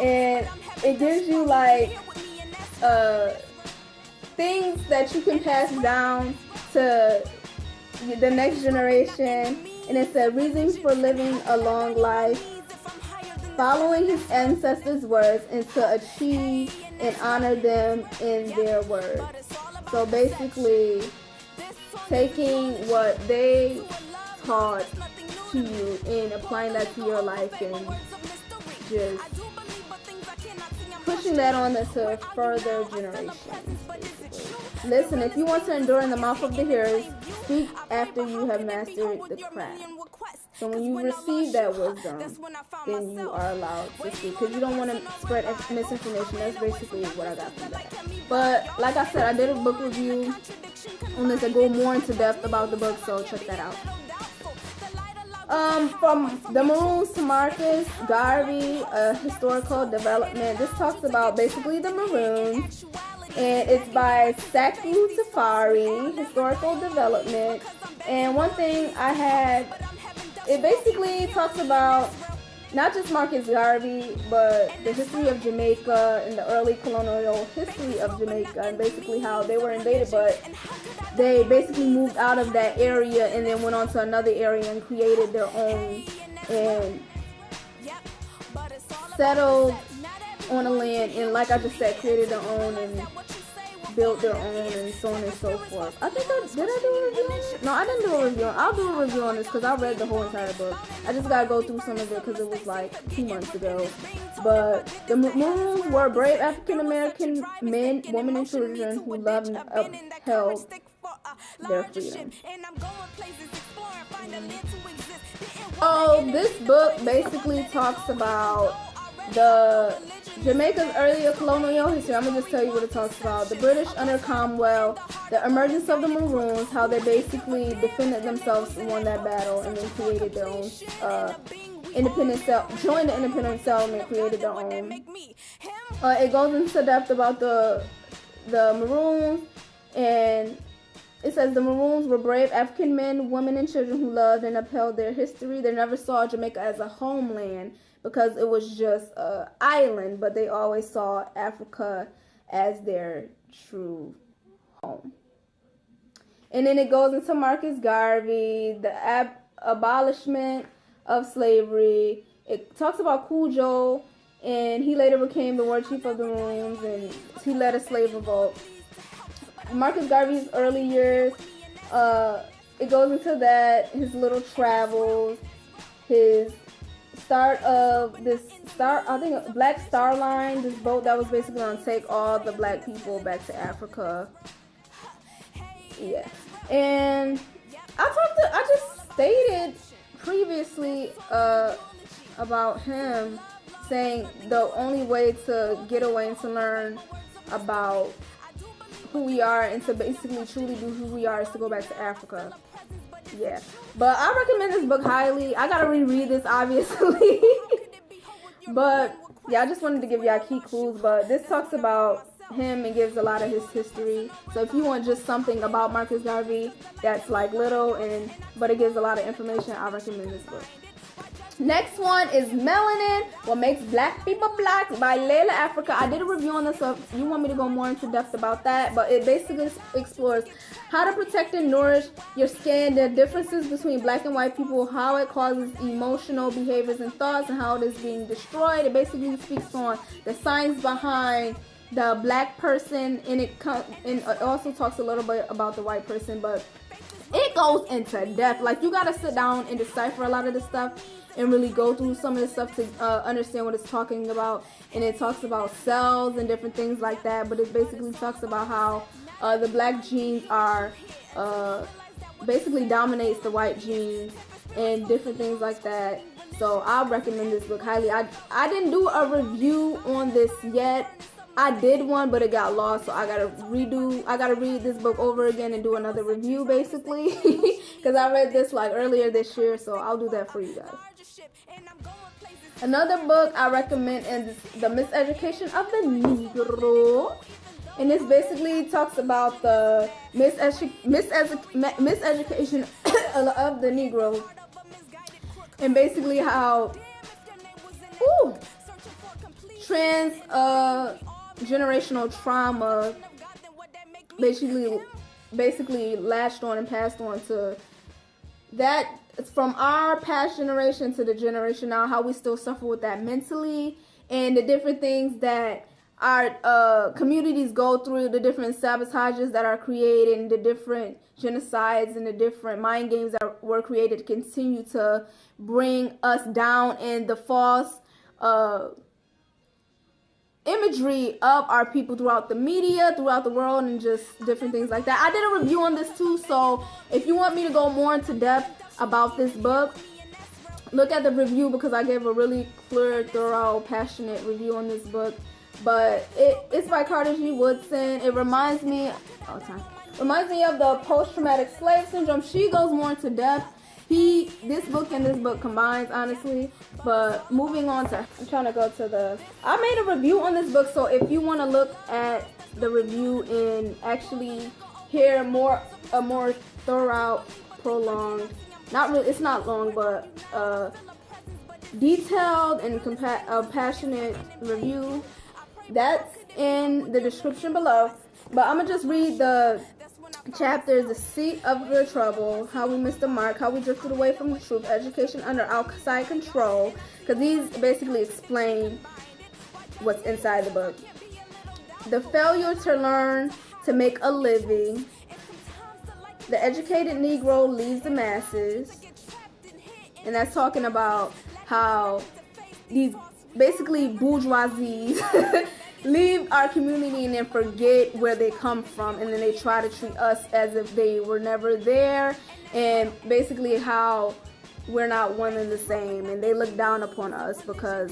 and it gives you like things that you can pass down to the next generation, and it's a reason for living a long life, following his ancestors' words, and to achieve and honor them in their words. So basically, taking what they taught to you and applying that to your life, and just pushing that on to further generations. Listen, if you want to endure in the mouth of the hearers, speak after you have mastered the craft. So when you receive that wisdom, then you are allowed to speak, because you don't want to spread misinformation. That's basically what I got from that. But like I said, I did a book review on this. I go more into depth about the book, so check that out. From the Maroons to Marcus Garvey, historical development. This talks about basically the Maroons, and it's by Saku Tafari, historical development. And one thing I had, it basically talks about not just Marcus Garvey, but the history of Jamaica and the early colonial history of Jamaica, and basically how they were invaded, but they basically moved out of that area and then went on to another area and created their own and settled on the land, and like I just said, created their own and built their own and so on and so forth. I think did I do a review on it? No, I didn't do a review. I'll do a review on this because I read the whole entire book. I just gotta go through some of it because it was like 2 months ago. But the Maroons were brave African American men, women, and children who loved and upheld their freedom. Oh, this book basically talks about the Jamaica's earlier colonial history. I'm going to just tell you what it talks about. The British under Cromwell, the emergence of the Maroons, how they basically defended themselves and won that battle, and then created their own joined the independent settlement, created their own. It goes into depth about the Maroons, and it says the Maroons were brave African men, women, and children who loved and upheld their history. They never saw Jamaica as a homeland because it was just an island, but they always saw Africa as their true home. And then it goes into Marcus Garvey, the abolishment of slavery. It talks about Cujo, and he later became the war chief of the Maroons, and he led a slave revolt. Marcus Garvey's early years, it goes into that, his little travels, his start of Black Star Line, this boat that was basically going to take all the black people back to Africa. Yeah. And I just stated previously about him saying the only way to get away and to learn about who we are and to basically truly do who we are is to go back to Africa. Yeah, but I recommend this book highly. I gotta reread this, obviously. But yeah, I just wanted to give y'all key clues. But this talks about him and gives a lot of his history. So if you want just something about Marcus Garvey that's like little but it gives a lot of information, I recommend this book. Next one is Melanin, What Makes Black People Black by Layla Africa. I did a review on this, so if you want me to go more into depth about that, but it basically explores how to protect and nourish your skin, the differences between black and white people, how it causes emotional behaviors and thoughts, and how it is being destroyed. It basically speaks on the science behind the black person, and it also talks a little bit about the white person, but it goes into depth. Like, you gotta sit down and decipher a lot of this stuff and really go through some of this stuff to understand what it's talking about. And it talks about cells and different things like that, but it basically talks about how the black genes are basically dominates the white genes and different things like that. So I recommend this book highly. I didn't do a review on this yet. I did one, but it got lost, so I gotta read this book over again and do another review, basically, because I read this like earlier this year, so I'll do that for you guys. Another book I recommend is The Miseducation of the Negro, and this basically talks about the miseducation of the Negro, and basically how generational trauma basically latched on and passed on to that. It's from our past generation to the generation now, how we still suffer with that mentally, and the different things that our communities go through, the different sabotages that are created, and the different genocides and the different mind games that were created to continue to bring us down, and the false imagery of our people throughout the media, throughout the world, and just different things like that. I did a review on this too, so if you want me to go more into depth about this book, look at the review, because I gave a really clear, thorough, passionate review on this book. But it's by Carter G. Woodson. It reminds me of the post-traumatic slave syndrome. She goes more into depth. This book and this book combines, honestly. But moving on to, I'm trying to go to I made a review on this book, so if you want to look at the review and actually hear a more thorough, prolonged, it's not long, but detailed and passionate review, that's in the description below. But I'm gonna just read the chapters: the seat of the trouble, how we missed the mark, how we drifted away from the truth, education under outside control, because these basically explain what's inside the book. The failure to learn to make a living, the educated Negro leaves the masses, and that's talking about how these basically bourgeoisies leave our community and then forget where they come from, and then they try to treat us as if they were never there, and basically how we're not one and the same, and they look down upon us because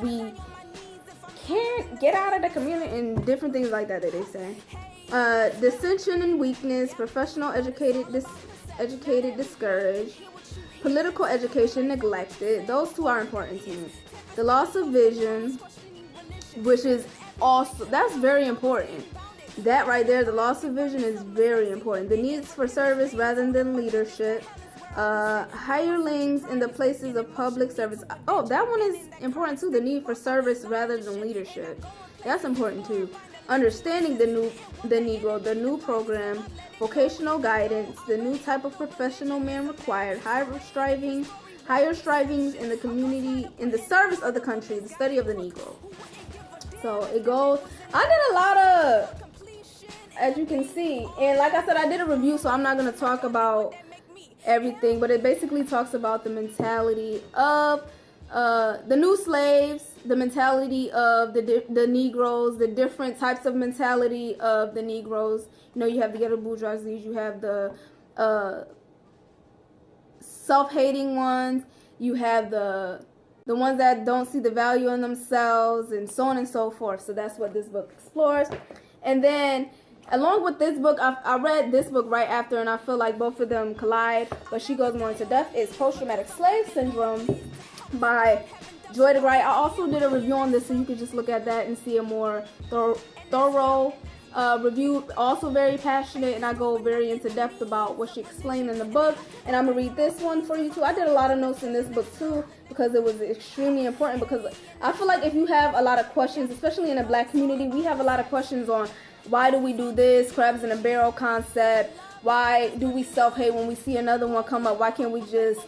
we can't get out of the community and different things like that they say. Dissension and weakness, professional educated discouraged, political education neglected. Those two are important to me. The loss of vision, which is also, that's very important. That right there, the loss of vision is very important. The needs for service rather than leadership. Hirelings in the places of public service. Oh, that one is important too. The need for service rather than leadership. That's important too. Understanding the Negro, the new program, vocational guidance, the new type of professional man required, higher strivings in the community, in the service of the country, the study of the Negro. So it goes, I did a lot of, as you can see, and like I said, I did a review, so I'm not going to talk about everything, but it basically talks about the mentality of the new slaves, the mentality of the Negroes, the different types of mentality of the Negroes. You know, you have the ghetto bourgeoisie, you have the self-hating ones, you have the ones that don't see the value in themselves, and so on and so forth. So that's what this book explores. And then along with this book, I read this book right after, and I feel like both of them collide, but she goes more into depth. It's Post-Traumatic Slave Syndrome by Joy DeGray. I also did a review on this, so you could just look at that and see a more thorough review. Also very passionate, and I go very into depth about what she explained in the book. And I'm gonna read this one for you too. I did a lot of notes in this book too, because it was extremely important, because I feel like if you have a lot of questions, especially in the Black community, we have a lot of questions on why do we do this, crabs in a barrel concept, why do we self-hate when we see another one come up, why can't we just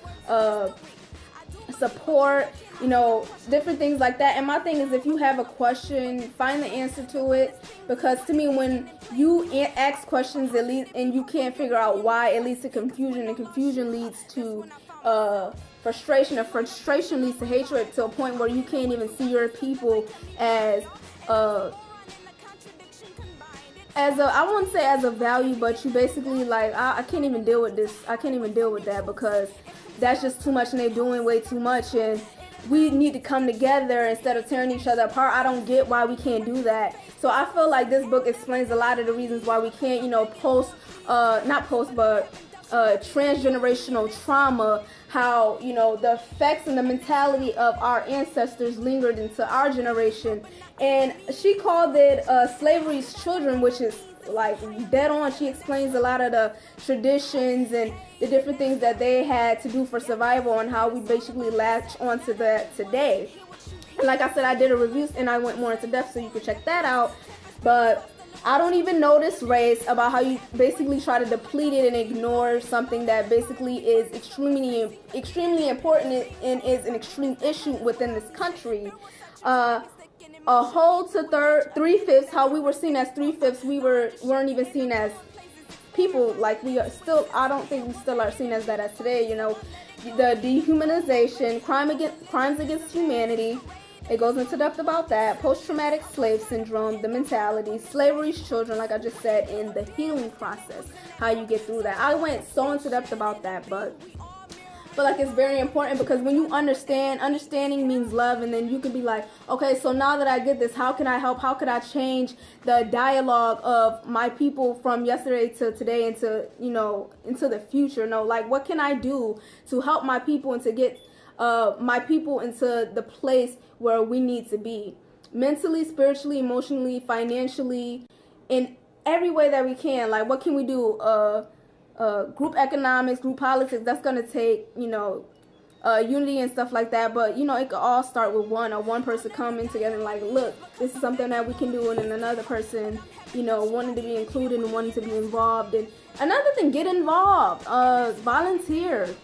support, you know, different things like that. And my thing is, if you have a question, find the answer to it, because to me, when you ask questions and you can't figure out why, it leads to confusion, and confusion leads to frustration, and frustration leads to hatred, to a point where you can't even see your people as I won't say as a value, but you basically like, I can't even deal with this, I can't even deal with that, because that's just too much and they're doing way too much, and we need to come together instead of tearing each other apart. I don't get why we can't do that. So I feel like this book explains a lot of the reasons why we can't, you know, transgenerational trauma, how, you know, the effects and the mentality of our ancestors lingered into our generation. And she called it slavery's children, which is like dead on. She explains a lot of the traditions and the different things that they had to do for survival, and how we basically latch onto that today. Like I said, I did a review and I went more into depth, so you can check that out. But I don't even know this race about how you basically try to deplete it and ignore something that basically is extremely important and is an extreme issue within this country. A whole to 3/5, how we were seen as 3/5, we weren't even seen as people. Like we are still, I don't think we still are seen as that as today. You know, the dehumanization, crimes against humanity. It goes into depth about that. Post-traumatic slave syndrome, the mentality, slavery's children, like I just said, in the healing process, how you get through that. I went so into depth about that, but I feel like it's very important because when you understanding means love, and then you can be like, okay, so now that I get this, how can I help? How could I change the dialogue of my people from yesterday to today into the future? No, like what can I do to help my people and to get my people into the place where we need to be, mentally, spiritually, emotionally, financially, in every way that we can. Like what can we do? Group economics, group politics, that's going to take unity and stuff like that, but it could all start with one person coming together and like, look, this is something that we can do, and then another person wanting to be included and wanting to be involved. And another thing, get involved, volunteer.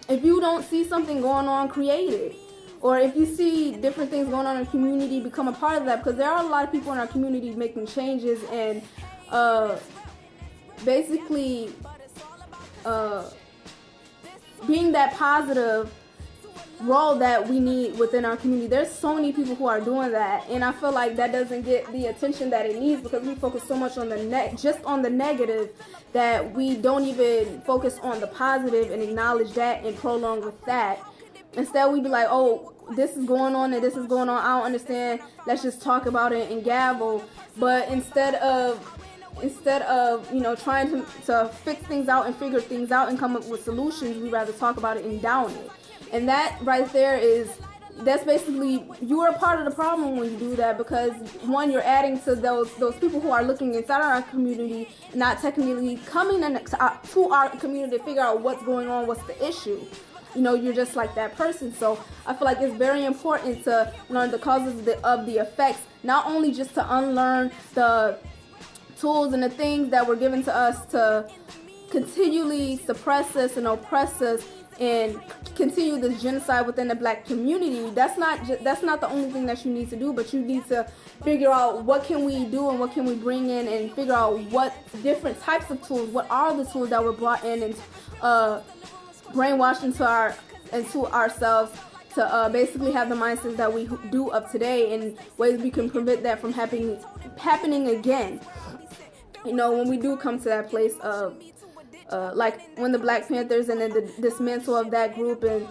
If you don't see something going on, create it. Or if you see different things going on in the community, become a part of that, because there are a lot of people in our community making changes and basically being that positive role that we need within our community. There's so many people who are doing that, and I feel like that doesn't get the attention that it needs because we focus so much on just on the negative, that we don't even focus on the positive and acknowledge that and prolong with that. Instead, we be like, oh, this is going on and this is going on, I don't understand, let's just talk about it and gavel. But instead of trying to fix things out and figure things out and come up with solutions, we rather talk about it and down it. And that right there that's basically, you are a part of the problem when you do that, because one, you're adding to those people who are looking inside our community, not technically coming to our community to figure out what's going on, what's the issue. You're just like that person. So I feel like it's very important to learn the causes of the effects, not only just to unlearn the tools and the things that were given to us to continually suppress us and oppress us and continue this genocide within the black community. That's not the only thing that you need to do, but you need to figure out what can we do and what can we bring in, and figure out what different types of tools, what are the tools that were brought in and brainwashed into ourselves to basically have the mindsets that we do of today, and ways we can prevent that from happening again. When we do come to that place of like when the Black Panthers and then the dismantle of that group, and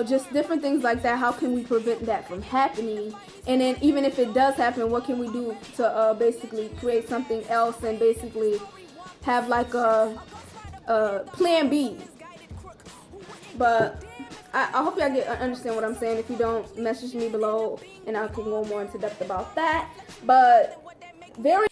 just different things like that, how can we prevent that from happening? And then even if it does happen, what can we do to basically create something else and basically have like a plan B? But I hope y'all understand what I'm saying. If you don't, message me below and I can go more into depth about that. But very